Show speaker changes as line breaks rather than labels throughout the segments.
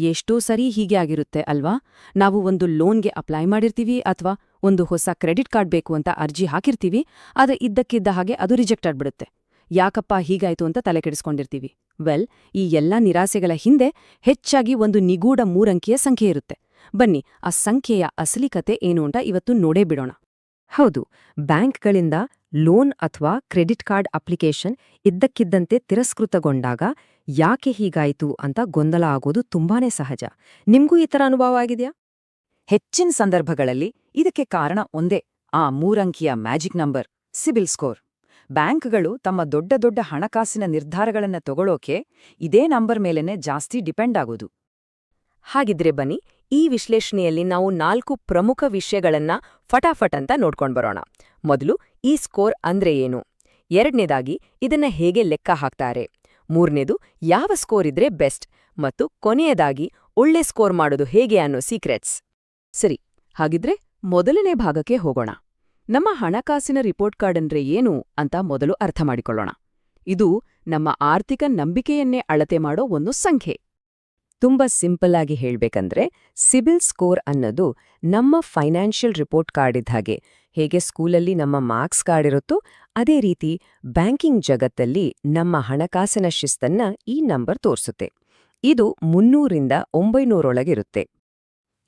ಎಷ್ಟೋ ಸರಿ ಹೀಗೆ ಆಗಿರುತ್ತೆ ಅಲ್ವಾ? ನಾವು ಒಂದು ಲೋನ್ಗೆ ಅಪ್ಲೈ ಮಾಡಿರ್ತೀವಿ ಅಥವಾ ಒಂದು ಹೊಸ ಕ್ರೆಡಿಟ್ ಕಾರ್ಡ್ ಬೇಕು ಅಂತ ಅರ್ಜಿ ಹಾಕಿರ್ತೀವಿ, ಆದ್ರೆ ಇದ್ದಕ್ಕಿದ್ದ ಹಾಗೆ ಅದು ರಿಜೆಕ್ಟ್ ಆಗ್ಬಿಡುತ್ತೆ. ಯಾಕಪ್ಪ ಹೀಗಾಯ್ತು ಅಂತ ತಲೆ ಕೆಡಿಸ್ಕೊಂಡಿರ್ತೀವಿ. ಈ ಎಲ್ಲಾ ನಿರಾಸೆಗಳ ಹಿಂದೆ ಹೆಚ್ಚಾಗಿ ಒಂದು ನಿಗೂಢ ಮೂರಂಕಿಯ ಸಂಖ್ಯೆ ಇರುತ್ತೆ. ಬನ್ನಿ, ಆ ಸಂಖ್ಯೆಯ ಅಸಲಿ ಕತೆ ಏನು ಅಂತ ಇವತ್ತು ನೋಡೇ ಬಿಡೋಣ.
ಹೌದು, ಬ್ಯಾಂಕ್ಗಳಿಂದ ಲೋನ್ ಅಥವಾ ಕ್ರೆಡಿಟ್ ಕಾರ್ಡ್ ಅಪ್ಲಿಕೇಶನ್ ಇದ್ದಕ್ಕಿದ್ದಂತೆ ತಿರಸ್ಕೃತಗೊಂಡಾಗ ಯಾಕೆ ಹೀಗಾಯಿತು ಅಂತ ಗೊಂದಲ ಆಗೋದು ತುಂಬಾನೇ ಸಹಜ. ನಿಮ್ಗೂ ಈ ಥರ ಅನುಭವ ಆಗಿದೆಯಾ?
ಹೆಚ್ಚಿನ ಸಂದರ್ಭಗಳಲ್ಲಿ ಇದಕ್ಕೆ ಕಾರಣ ಒಂದೇ, ಆ ಮೂರಂಕಿಯ ಮ್ಯಾಜಿಕ್ ನಂಬರ್, ಸಿಬಿಲ್ ಸ್ಕೋರ್. ಬ್ಯಾಂಕ್ಗಳು ತಮ್ಮ ದೊಡ್ಡ ದೊಡ್ಡ ಹಣಕಾಸಿನ ನಿರ್ಧಾರಗಳನ್ನ ತಗೊಳ್ಳೋಕೆ ಇದೇ ನಂಬರ್ ಮೇಲೇನೆ ಜಾಸ್ತಿ ಡಿಪೆಂಡ್ ಆಗೋದು.
ಹಾಗಿದ್ರೆ ಬನ್ನಿ, ಈ ವಿಶ್ಲೇಷಣೆಯಲ್ಲಿ ನಾವು 4 ಪ್ರಮುಖ ವಿಷಯಗಳನ್ನ ಫಟಾಫಟ್ ಅಂತ ನೋಡ್ಕೊಂಡ್ಬರೋಣ. ಮೊದಲು, ಈ ಸ್ಕೋರ್ ಅಂದ್ರೆ ಏನು? ಎರಡನೇದಾಗಿ, ಇದನ್ನ ಹೇಗೆ ಲೆಕ್ಕ ಹಾಕ್ತಾರೆ? ಮೂರನೇದು, ಯಾವ ಸ್ಕೋರ್ ಇದ್ರೆ ಬೆಸ್ಟ್? ಮತ್ತು ಕೊನೆಯದಾಗಿ, ಒಳ್ಳೆ ಸ್ಕೋರ್ ಮಾಡೋದು ಹೇಗೆ ಅನ್ನೋ ಸೀಕ್ರೆಟ್ಸ್.
ಸರಿ, ಹಾಗಿದ್ರೆ ಮೊದಲನೇ ಭಾಗಕ್ಕೆ ಹೋಗೋಣ. ನಮ್ಮ ಹಣಕಾಸಿನ ರಿಪೋರ್ಟ್ ಕಾರ್ಡ್ ಅಂದ್ರೆ ಏನು ಅಂತ ಮೊದಲು ಅರ್ಥ ಮಾಡಿಕೊಳ್ಳೋಣ. ಇದು ನಮ್ಮ ಆರ್ಥಿಕ ನಂಬಿಕೆಯನ್ನೇ ಅಳತೆ ಮಾಡೋ ಒಂದು ಸಂಖ್ಯೆ.
ತುಂಬಾ ಸಿಂಪಲ್ ಆಗಿ ಹೇಳ್ಬೇಕಂದ್ರೆ, ಸಿಬಿಲ್ ಸ್ಕೋರ್ ಅನ್ನೋದು ನಮ್ಮ ಫೈನಾನ್ಷಿಯಲ್ ರಿಪೋರ್ಟ್ ಕಾರ್ಡ್ ಇದ್ದ ಹಾಗೆ. ಹೇಗೆ ಸ್ಕೂಲಲ್ಲಿ ನಮ್ಮ ಮಾರ್ಕ್ಸ್ ಕಾರ್ಡ್ ಇರುತ್ತೋ ಅದೇ ರೀತಿ ಬ್ಯಾಂಕಿಂಗ್ ಜಗತ್ತಲ್ಲಿ ನಮ್ಮ ಹಣಕಾಸಿನ ಶಿಸ್ತನ್ನ ಈ ನಂಬರ್ ತೋರಿಸುತ್ತೆ. ಇದು 300ರಿಂದ 900 ಒಳಗಿರುತ್ತೆ.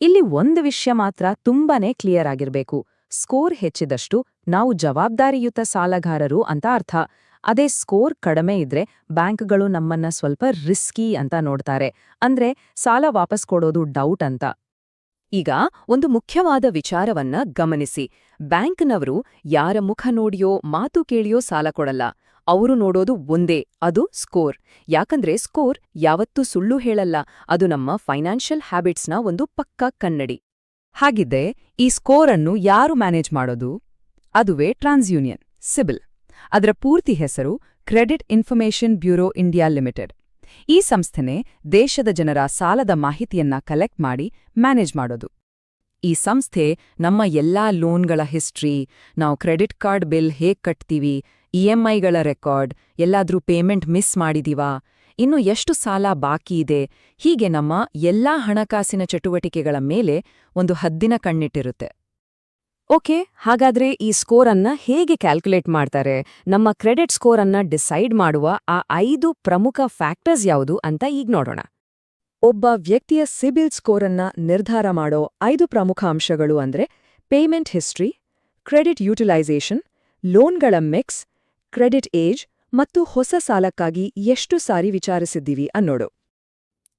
ಇಲ್ಲಿ ಒಂದು ವಿಷಯ ಮಾತ್ರ ತುಂಬಾನೇ ಕ್ಲಿಯರ್ ಆಗಿರ್ಬೇಕು. ಸ್ಕೋರ್ ಹೆಚ್ಚಿದಷ್ಟು ನಾವು ಜವಾಬ್ದಾರಿಯುತ ಸಾಲಗಾರರು ಅಂತ ಅರ್ಥ. ಅದೇ ಸ್ಕೋರ್ ಕಡಿಮೆ ಇದ್ರೆ ಬ್ಯಾಂಕ್ಗಳು ನಮ್ಮನ್ನ ಸ್ವಲ್ಪ ರಿಸ್ಕಿ ಅಂತ ನೋಡ್ತಾರೆ. ಅಂದ್ರೆ ಸಾಲ ವಾಪಸ್ ಕೊಡೋದು ಡೌಟ್ ಅಂತ.
ಈಗ ಒಂದು ಮುಖ್ಯವಾದ ವಿಚಾರವನ್ನ ಗಮನಿಸಿ. ಬ್ಯಾಂಕ್ನವರು ಯಾರ ಮುಖ ನೋಡಿಯೋ ಮಾತು ಕೇಳಿಯೋ ಸಾಲ ಕೊಡಲ್ಲ. ಅವರು ನೋಡೋದು ಒಂದೇ, ಅದು ಸ್ಕೋರ್. ಯಾಕಂದ್ರೆ ಸ್ಕೋರ್ ಯಾವತ್ತೂ ಸುಳ್ಳು ಹೇಳಲ್ಲ. ಅದು ನಮ್ಮ ಫೈನಾನ್ಷಿಯಲ್ ಹ್ಯಾಬಿಟ್ಸ್ನ ಒಂದು ಪಕ್ಕಾ ಕನ್ನಡಿ.
ಹಾಗಿದ್ದೆ ಈ ಸ್ಕೋರ್ ಅನ್ನು ಯಾರು ಮ್ಯಾನೇಜ್ ಮಾಡೋದು? ಅದುವೇ ಟ್ರಾನ್ಸ್ಯೂನಿಯನ್, ಸಿಬಿಲ್. ಅದರ ಪೂರ್ತಿ ಹೆಸರು credit information bureau India limited. ಈ ಸಂಸ್ಥೆನೇ ದೇಶದ ಜನರ ಸಾಲದ ಮಾಹಿತಿಯನ್ನ ಕಲೆಕ್ಟ್ ಮಾಡಿ ಮ್ಯಾನೇಜ್ ಮಾಡೋದು. ಈ ಸಂಸ್ಥೆ ನಮ್ಮ ಎಲ್ಲಾ ಲೋನ್ಗಳ ಹಿಸ್ಟ್ರಿ, ನಾವು ಕ್ರೆಡಿಟ್ ಕಾರ್ಡ್ ಬಿಲ್ ಹೇಗ್ ಕಟ್ತೀವಿ, ಇಎಂಐಗಳ ರೆಕಾರ್ಡ್, ಎಲ್ಲಾದ್ರೂ ಪೇಮೆಂಟ್ ಮಿಸ್ ಮಾಡಿದೀವಾ, ಇನ್ನು ಎಷ್ಟು ಸಾಲ ಬಾಕಿ ಇದೆ, ಹೀಗೆ ನಮ್ಮ ಎಲ್ಲಾ ಹಣಕಾಸಿನ ಚಟುವಟಿಕೆಗಳ ಮೇಲೆ ಒಂದು ಹದ್ದಿನ ಕಣ್ಣಿಟ್ಟಿರುತ್ತೆ.
ಓಕೆ, ಹಾಗಾದ್ರೆ ಈ ಸ್ಕೋರ್ ಅನ್ನ ಹೇಗೆ ಕ್ಯಾಲ್ಕುಲೇಟ್ ಮಾಡ್ತಾರೆ? ನಮ್ಮ ಕ್ರೆಡಿಟ್ ಸ್ಕೋರ್ ಅನ್ನ ಡಿಸೈಡ್ ಮಾಡುವ ಆ 5 ಪ್ರಮುಖ ಫ್ಯಾಕ್ಟರ್ಸ್ ಯಾವುದು ಅಂತ ಈಗ ನೋಡೋಣ.
ಒಬ್ಬ ವ್ಯಕ್ತಿಯ ಸಿಬಿಲ್ ಸ್ಕೋರ್ ಅನ್ನ ನಿರ್ಧಾರ ಮಾಡೋ 5 ಪ್ರಮುಖ ಅಂಶಗಳು ಅಂದ್ರೆ ಪೇಮೆಂಟ್ ಹಿಸ್ಟ್ರಿ, ಕ್ರೆಡಿಟ್ ಯುಟಿಲೈಸೇಷನ್, ಲೋನ್ಗಳ ಮಿಕ್ಸ್, ಕ್ರೆಡಿಟ್ ಏಜ್ ಮತ್ತು ಹೊಸ ಸಾಲಕ್ಕಾಗಿ ಎಷ್ಟು ಸಾರಿ ವಿಚಾರಿಸಿದ್ದೀವಿ ಅನ್ನೋಡು.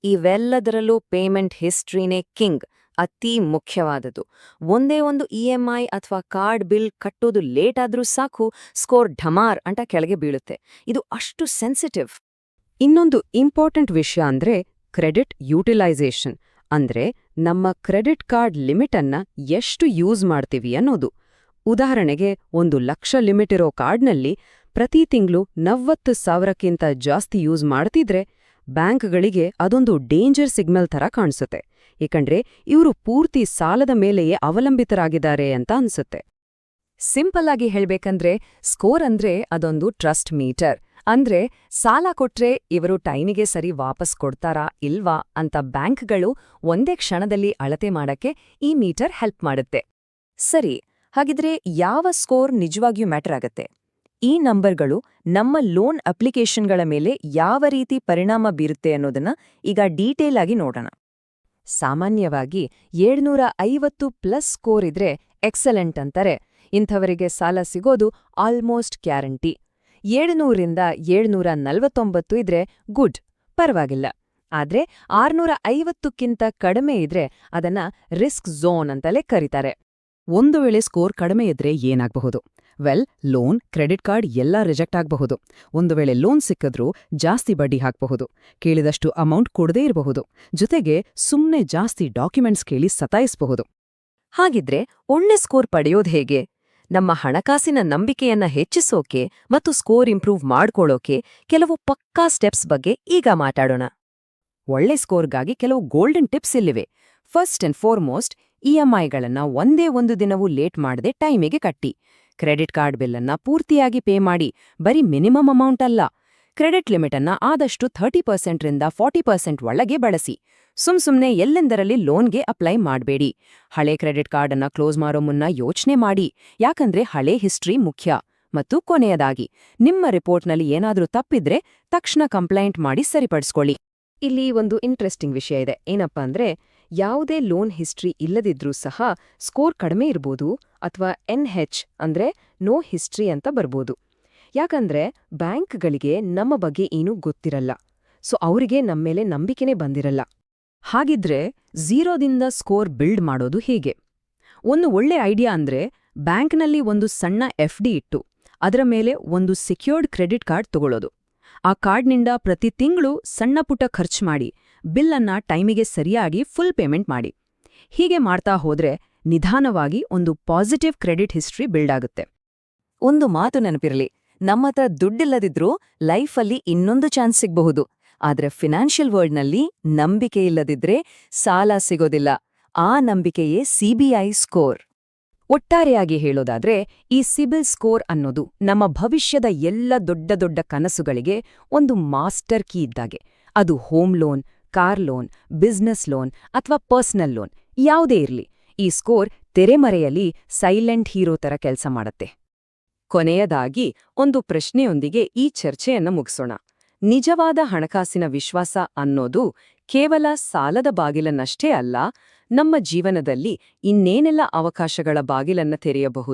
ಇವೆಲ್ಲದರಲ್ಲೂ ಪೇಮೆಂಟ್ ಹಿಸ್ಟ್ರಿನೇ ಕಿಂಗ್, ಅತಿ ಮುಖ್ಯವಾದದ್ದು. ಒಂದೇ ಒಂದು ಇಎಂಐ ಅಥವಾ ಕಾರ್ಡ್ ಬಿಲ್ ಕಟ್ಟೋದು ಲೇಟ್ ಆದ್ರೂ ಸಾಕು, ಸ್ಕೋರ್ ಢಮಾರ್ ಅಂತ ಕೆಳಗೆ ಬೀಳುತ್ತೆ. ಇದು ಅಷ್ಟು ಸೆನ್ಸಿಟಿವ್.
ಇನ್ನೊಂದು ಇಂಪಾರ್ಟೆಂಟ್ ವಿಷಯ ಅಂದ್ರೆ ಕ್ರೆಡಿಟ್ ಯುಟಿಲೈಸೇಷನ್, ಅಂದ್ರೆ ನಮ್ಮ ಕ್ರೆಡಿಟ್ ಕಾರ್ಡ್ ಲಿಮಿಟ್ ಅನ್ನ ಎಷ್ಟು ಯೂಸ್ ಮಾಡ್ತೀವಿ ಅನ್ನೋದು. ಉದಾಹರಣೆಗೆ, 1,00,000 ಲಿಮಿಟ್ ಇರೋ ಕಾರ್ಡ್ನಲ್ಲಿ ಪ್ರತಿ ತಿಂಗಳು 40,000ಕ್ಕಿಂತ ಜಾಸ್ತಿ ಯೂಸ್ ಮಾಡ್ತಿದ್ರೆ ಬ್ಯಾಂಕ್ಗಳಿಗೆ ಅದೊಂದು ಡೇಂಜರ್ ಸಿಗ್ನಲ್ ತರ ಕಾಣಿಸುತ್ತೆ. ಏಕಂದ್ರೆ ಇವರು ಪೂರ್ತಿ ಸಾಲದ ಮೇಲೆಯೇ ಅವಲಂಬಿತರಾಗಿದ್ದಾರೆ ಅಂತ ಅನ್ಸುತ್ತೆ.
ಸಿಂಪಲ್ ಆಗಿ ಹೇಳ್ಬೇಕಂದ್ರೆ, ಸ್ಕೋರ್ ಅಂದ್ರೆ ಅದೊಂದು ಟ್ರಸ್ಟ್ ಮೀಟರ್. ಅಂದ್ರೆ ಸಾಲ ಕೊಟ್ರೆ ಇವರು ಟೈಮಿಗೆ ಸರಿ ವಾಪಸ್ ಕೊಡ್ತಾರಾ ಇಲ್ವಾ ಅಂತ ಬ್ಯಾಂಕ್ಗಳು ಒಂದೇ ಕ್ಷಣದಲ್ಲಿ ಅಳತೆ ಮಾಡಕ್ಕೆ ಈ ಮೀಟರ್ ಹೆಲ್ಪ್ ಮಾಡುತ್ತೆ.
ಸರಿ, ಹಾಗಿದ್ರೆ ಯಾವ ಸ್ಕೋರ್ ನಿಜವಾಗಿಯೂ ಮ್ಯಾಟರ್ ಆಗತ್ತೆ? ಈ ನಂಬರ್ಗಳು ನಮ್ಮ ಲೋನ್ ಅಪ್ಲಿಕೇಶನ್ಗಳ ಮೇಲೆ ಯಾವ ರೀತಿ ಪರಿಣಾಮ ಬೀರುತ್ತೆ ಅನ್ನೋದನ್ನ ಈಗ ಡೀಟೇಲ್ ಆಗಿ ನೋಡೋಣ. ಸಾಮಾನ್ಯವಾಗಿ 750+ ಸ್ಕೋರ್ ಇದ್ರೆ ಎಕ್ಸಲೆಂಟ್ ಅಂತಾರೆ. ಇಂಥವರಿಗೆ ಸಾಲ ಸಿಗೋದು ಆಲ್ಮೋಸ್ಟ್ ಗ್ಯಾರಂಟಿ. 700ರಿಂದ 749 ಇದ್ರೆ ಗುಡ್, ಪರವಾಗಿಲ್ಲ. ಆದ್ರೆ 650ಕ್ಕಿಂತ ಕಡಿಮೆ ಇದ್ರೆ ಅದನ್ನ ರಿಸ್ಕ್ ಝೋನ್ ಅಂತಲೇ ಕರೀತಾರೆ.
ಒಂದು ವೇಳೆ ಸ್ಕೋರ್ ಕಡಿಮೆ ಇದ್ರೆ ಏನಾಗಬಹುದು? ಲೋನ್, ಕ್ರೆಡಿಟ್ ಕಾರ್ಡ್ ಎಲ್ಲ ರಿಜೆಕ್ಟ್ ಆಗಬಹುದು. ಒಂದು ವೇಳೆ ಲೋನ್ ಸಿಕ್ಕಿದ್ರೂ ಜಾಸ್ತಿ ಬಡ್ಡಿ ಹಾಕಬಹುದು, ಕೇಳಿದಷ್ಟು ಅಮೌಂಟ್ ಕೊಡದೇ ಇರಬಹುದು, ಜೊತೆಗೆ ಸುಮ್ನೆ ಜಾಸ್ತಿ ಡಾಕ್ಯುಮೆಂಟ್ಸ್ ಕೇಳಿ ಸತಾಯಿಸಬಹುದು.
ಹಾಗಿದ್ರೆ ಒಳ್ಳೆ ಸ್ಕೋರ್ ಪಡೆಯೋದು ಹೇಗೆ? ನಮ್ಮ ಹಣಕಾಸಿನ ನಂಬಿಕೆಯನ್ನ ಹೆಚ್ಚಿಸೋಕೆ ಮತ್ತು ಸ್ಕೋರ್ ಇಂಪ್ರೂವ್ ಮಾಡ್ಕೊಳ್ಳೋಕೆ ಕೆಲವು ಪಕ್ಕಾ ಸ್ಟೆಪ್ಸ್ ಬಗ್ಗೆ ಈಗ ಮಾತಾಡೋಣ.
ಒಳ್ಳೆ ಸ್ಕೋರ್ಗಾಗಿ ಕೆಲವು ಗೋಲ್ಡನ್ ಟಿಪ್ಸ್ ಇಲ್ಲಿವೆ. ಫಸ್ಟ್ ಅಂಡ್ ಫಾರ್ಮೋಸ್ಟ್, ಇಎಂಐಗಳನ್ನ ಒಂದೇ ಒಂದು ದಿನವೂ ಲೇಟ್ ಮಾಡದೆ ಟೈಮಿಗೆ ಕಟ್ಟಿ. ಕ್ರೆಡಿಟ್ ಕಾರ್ಡ್ ಬಿಲ್ಲನ್ನ ಪೂರ್ತಿಯಾಗಿ ಪೇ ಮಾಡಿ, ಬರೀ ಮಿನಿಮಮ್ ಅಮೌಂಟ್ ಅಲ್ಲ.
ಕ್ರೆಡಿಟ್ ಲಿಮಿಟ್ ಅನ್ನ ಆದಷ್ಟು 30% ರಿಂದ 40% ಒಳಗೆ ಬಳಸಿ. ಸುಮ್ಸುಮ್ನೆ ಎಲ್ಲೆಂದರಲ್ಲಿ ಲೋನ್ಗೆ ಅಪ್ಲೈ ಮಾಡಬೇಡಿ. ಹಳೆ ಕ್ರೆಡಿಟ್ ಕಾರ್ಡ್ ಅನ್ನ ಕ್ಲೋಸ್ ಮಾಡೋ ಮುನ್ನ ಯೋಚನೆ ಮಾಡಿ, ಯಾಕಂದ್ರೆ ಹಳೆ ಹಿಸ್ಟ್ರಿ ಮುಖ್ಯ. ಮತ್ತು ಕೊನೆಯದಾಗಿ, ನಿಮ್ಮ ರಿಪೋರ್ಟ್ನಲ್ಲಿ ಏನಾದ್ರೂ ತಪ್ಪಿದ್ರೆ ತಕ್ಷಣ ಕಂಪ್ಲೇಂಟ್ ಮಾಡಿ ಸರಿಪಡಿಸ್ಕೊಳ್ಳಿ.
ಇಲ್ಲಿ ಒಂದು ಇಂಟ್ರೆಸ್ಟಿಂಗ್ ವಿಷಯ ಇದೆ. ಏನಪ್ಪಾ ಅಂದ್ರೆ, ಯಾವುದೇ ಲೋನ್ ಹಿಸ್ಟ್ರಿ ಇಲ್ಲದಿದ್ರೂ ಸಹ ಸ್ಕೋರ್ ಕಡಿಮೆ ಇರ್ಬೋದು ಅಥವಾ NH ಅಂದ್ರೆ ನೋ ಹಿಸ್ಟ್ರಿ ಅಂತ ಬರ್ಬೋದು. ಯಾಕಂದ್ರೆ ಬ್ಯಾಂಕ್ಗಳಿಗೆ ನಮ್ಮ ಬಗ್ಗೆ ಏನೂ ಗೊತ್ತಿರಲ್ಲ, ಸೊ ಅವರಿಗೆ ನಮ್ಮೇಲೆ ನಂಬಿಕೆನೇ ಬಂದಿರಲ್ಲ.
ಹಾಗಿದ್ರೆ ಝೀರೋದಿಂದ ಸ್ಕೋರ್ ಬಿಲ್ಡ್ ಮಾಡೋದು ಹೇಗೆ? ಒಂದು ಒಳ್ಳೆ ಐಡಿಯಾ ಅಂದ್ರೆ ಬ್ಯಾಂಕ್ನಲ್ಲಿ ಒಂದು ಸಣ್ಣ FD ಇಟ್ಟು ಅದರ ಮೇಲೆ ಒಂದು ಸೆಕ್ಯೂರ್ಡ್ ಕ್ರೆಡಿಟ್ ಕಾರ್ಡ್ ತಗೊಳ್ಳೋದು. ಆ ಕಾರ್ಡ್ನಿಂದ ಪ್ರತಿ ತಿಂಗಳು ಸಣ್ಣಪುಟ್ಟ ಖರ್ಚು ಮಾಡಿ ಬಿಲ್ ಅನ್ನ ಟೈಮಿಗೆ ಸರಿಯಾಗಿ ಫುಲ್ ಪೇಮೆಂಟ್ ಮಾಡಿ. ಹೀಗೆ ಮಾಡ್ತಾ ಹೋದ್ರೆ ನಿಧಾನವಾಗಿ ಒಂದು ಪಾಸಿಟಿವ್ ಕ್ರೆಡಿಟ್ ಹಿಸ್ಟ್ರಿ ಬಿಲ್ಡ್ ಆಗುತ್ತೆ.
ಒಂದು ಮಾತು ನೆನಪಿರಲಿ, ನಮ್ಮತ್ರ ದುಡ್ಡಿಲ್ಲದಿದ್ರೂ ಲೈಫಲ್ಲಿ ಇನ್ನೊಂದು ಚಾನ್ಸ್ ಸಿಗಬಹುದು. ಆದ್ರೆ ಫಿನಾನ್ಷಿಯಲ್ ವರ್ಲ್ಡ್ನಲ್ಲಿ ನಂಬಿಕೆ ಇಲ್ಲದಿದ್ರೆ ಸಾಲ ಸಿಗೋದಿಲ್ಲ. ಆ ನಂಬಿಕೆಯೇ CBI ಸ್ಕೋರ್.
ಒಟ್ಟಾರೆಯಾಗಿ ಹೇಳೋದಾದ್ರೆ, ಈ ಸಿಬಿಲ್ ಸ್ಕೋರ್ ಅನ್ನೋದು ನಮ್ಮ ಭವಿಷ್ಯದ ಎಲ್ಲ ದೊಡ್ಡ ದೊಡ್ಡ ಕನಸುಗಳಿಗೆ ಒಂದು ಮಾಸ್ಟರ್ ಕೀ ಇದ್ದಾಗೆ. ಅದು home loan, car loan, business loan ಅಥವಾ ಪರ್ಸನಲ್ ಲೋನ್ ಯಾವುದೇ ಇರ್ಲಿ, ಈ ಸ್ಕೋರ್ ತೆರೆಮರೆಯಲ್ಲಿ ಸೈಲೆಂಟ್ ಹೀರೋ ತರ ಕೆಲಸ ಮಾಡತ್ತೆ.
ಕೊನೆಯದಾಗಿ ಒಂದು ಪ್ರಶ್ನೆಯೊಂದಿಗೆ ಈ ಚರ್ಚೆಯನ್ನ ಮುಗಿಸೋಣ. ನಿಜವಾದ ಹಣಕಾಸಿನ ವಿಶ್ವಾಸ ಅನ್ನೋದು ಕೇವಲ ಸಾಲದ ಬಾಗಿಲನ್ನಷ್ಟೇ ಅಲ್ಲ, ನಮ್ಮ ಜೀವನದಲ್ಲಿ ಇನ್ನೇನೆಲ್ಲ ಅವಕಾಶಗಳ ಬಾಗಿಲನ್ನ ತೆರೆಯಬಹುದು